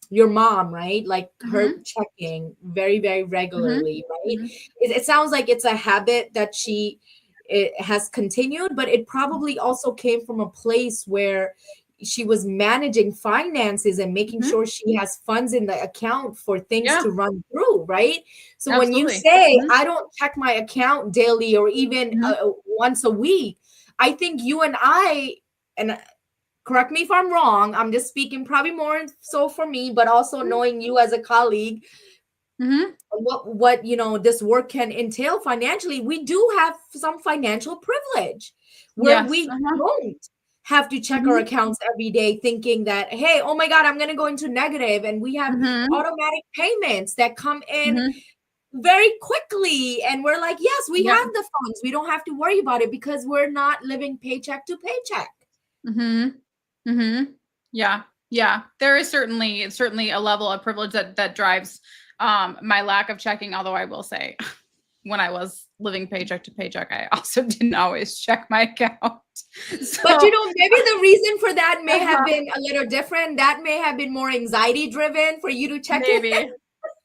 your mom, right? Like her Mhm. checking very very Mhm. regularly, right? Mhm. It sounds like it's a habit that it has continued, but it probably also came from a place where she was managing finances and making Mhm. sure she has funds in the account for things Yeah, to run through, right? So when you absolutely. say, Mhm. I don't check my account daily or even Mhm. once a week, I think you and I, and correct me if I'm wrong, I'm just speaking probably more so for me, but also knowing you as a colleague, Mhm. what this work can entail financially, we do have some financial privilege where Yes. we Uh-huh. don't have to check our Mhm. accounts every day thinking that, hey, oh my god, I'm going to go into negative, and we have Mhm. automatic payments that come in Mhm. very quickly, and we're like, yes, we Yep. have the funds, we don't have to worry about it because we're not living paycheck to paycheck. Mhm. Mhm. Yeah. Yeah. There is certainly a level of privilege that drives my lack of checking, although I will say when I was living paycheck to paycheck, I also didn't always check my account. But So maybe the reason for that may have uh-huh, been a little different. That may have been more anxiety driven for you to check it. maybe.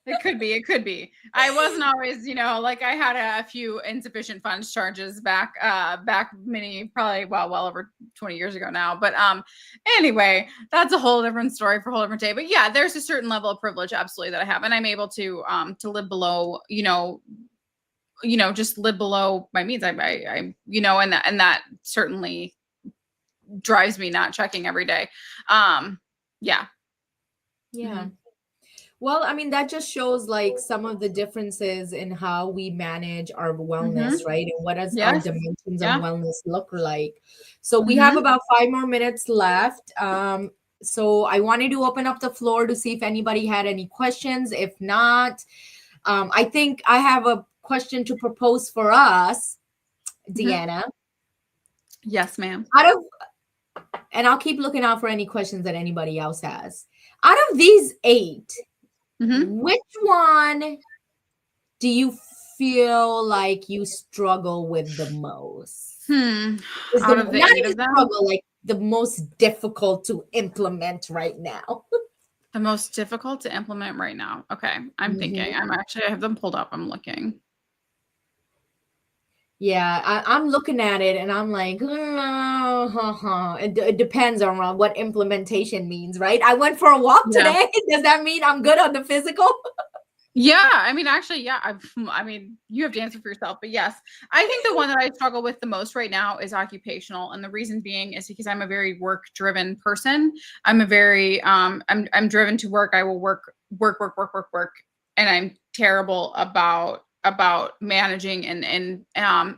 It could be. It could be. I wasn't always, like I had a few insufficient funds charges back many, probably well over 20 years ago now. But anyway, that's a whole different story for a whole different day. But yeah, there's a certain level of privilege absolutely that I have. And I'm able to live below, just live below my means. And that certainly drives me not checking every day. Yeah. Yeah. Well, I mean, that just shows like some of the differences in how we manage our wellness, right? And what does our Yes. dimensions of Yeah. wellness look like? So we have about 5 more minutes left. So I wanted to open up the floor to see if anybody had any questions. If not, I think I have a question to propose for us, Deanna. Yes, ma'am. And I'll keep looking out for any questions that anybody else has. Out of these 8, which one do you feel like you struggle with the most? Out of the not 8 even of them, struggle, like the most difficult to implement right now. the most difficult to implement right now. Okay, I'm thinking. I have them pulled up. I'm looking. Yeah, I'm looking at it and I'm like, it depends on what implementation means, right? I went for a walk today. Does that mean I'm good on the physical? Yeah, I mean, actually, yeah. I mean, you have to answer for yourself, but yes, I think the one that I struggle with the most right now is occupational, and the reason being is because I'm a very work-driven person. I'm a very I'm driven to work. I will work, and I'm terrible about managing and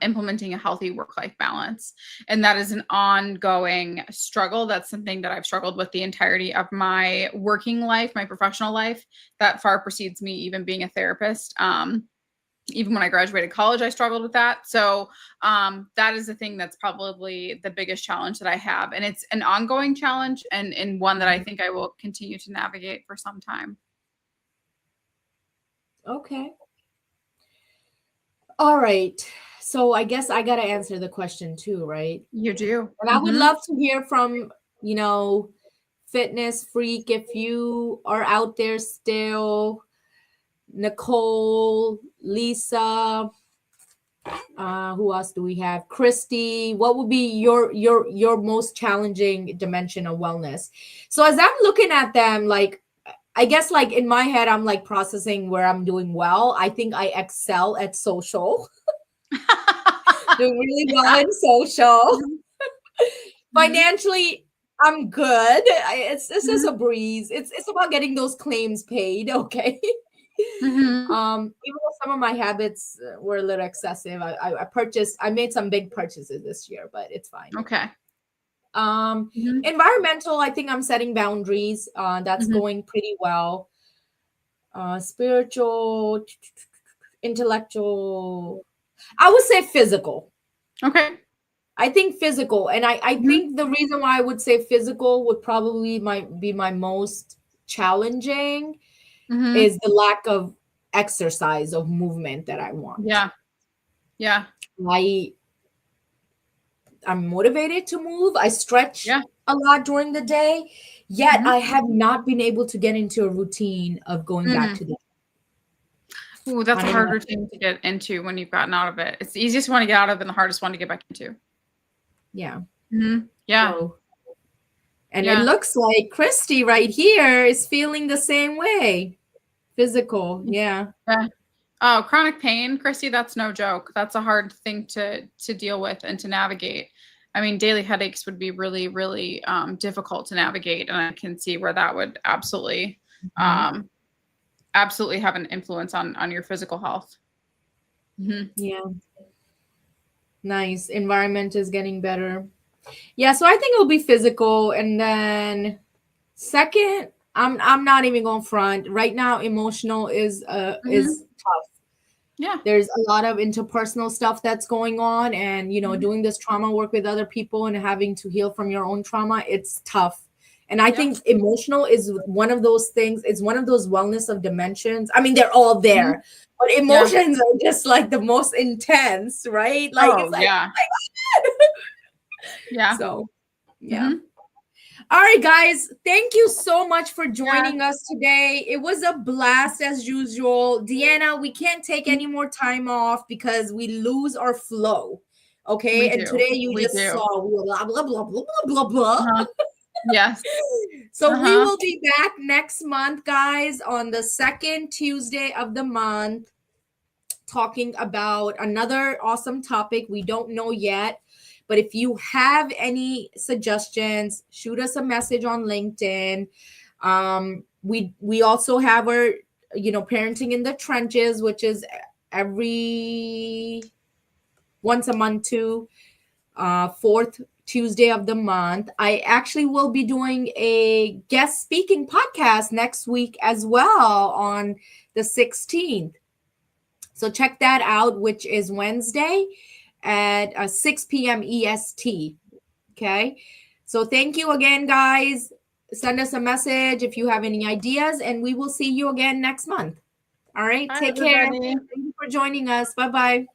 implementing a healthy work-life balance, and that is an ongoing struggle. That's something that I've struggled with the entirety of my working life, my professional life. That far precedes me even being a therapist. Even when I graduated college, I struggled with that. So that is the thing that's probably the biggest challenge that I have. And it's an ongoing challenge and one that I think I will continue to navigate for some time. Okay. All right. So I guess I got to answer the question too, right? You do. And I would love to hear from, Fitness Freak, if you are out there still, Nicole, Lisa, who else do we have? Christy, what would be your most challenging dimension of wellness? So as I'm looking at them, like, I guess like in my head, I'm like processing where I'm doing well. I think I excel at social. Doing really well in social. Financially, I'm good. It's just a breeze. It's about getting those claims paid. Okay. Even though some of my habits were a little excessive, I made some big purchases this year, but it's fine. Okay. Environmental, I think I'm setting boundaries. That's going pretty well. Spiritual, intellectual, I would say physical. Okay. I think physical. And I think the reason why I would say physical would probably be my most challenging is the lack of exercise, of movement that I want. Yeah. Yeah. I'm motivated to move. I stretch a lot during the day, yet I have not been able to get into a routine of going back to the gym. Ooh, that's a hard routine to get into when you've gotten out of it. It's the easiest one to get out of and the hardest one to get back into. Yeah. Yeah. And it looks like Christy right here is feeling the same way. Physical. Yeah. Oh, chronic pain, Christy, that's no joke. That's a hard thing to deal with and to navigate. I mean, daily headaches would be really, really difficult to navigate. And I can see where that would absolutely have an influence on your physical health. Yeah. Nice. Environment is getting better. Yeah, so I think it'll be physical. And then second, I'm not even going front. Right now, emotional is tough. Yeah. There's a lot of interpersonal stuff that's going on, and doing this trauma work with other people and having to heal from your own trauma, it's tough. And I think emotional is one of those things. It's one of those wellness of dimensions. I mean, they're all there, but emotions are just like the most intense, right? Like, it's like, oh my God. Yeah. So, yeah. All right, guys. Thank you so much for joining us today. It was a blast as usual. Deanna, we can't take any more time off because we lose our flow. Okay. And today you just saw blah, blah, blah, blah, blah, blah, blah. Yes. So we will be back next month, guys, on the second Tuesday of the month. talking about another awesome topic. We don't know yet, but if you have any suggestions, shoot us a message on LinkedIn. We also have our, parenting in the trenches, which is every once a month too, fourth Tuesday of the month. I actually will be doing a guest speaking podcast next week as well on the 16th. So check that out, which is Wednesday at 6 p.m. EST. Okay. So thank you again, guys. Send us a message if you have any ideas, and we will see you again next month. All right. Bye, Take care. everybody. Thank you for joining us. Bye bye.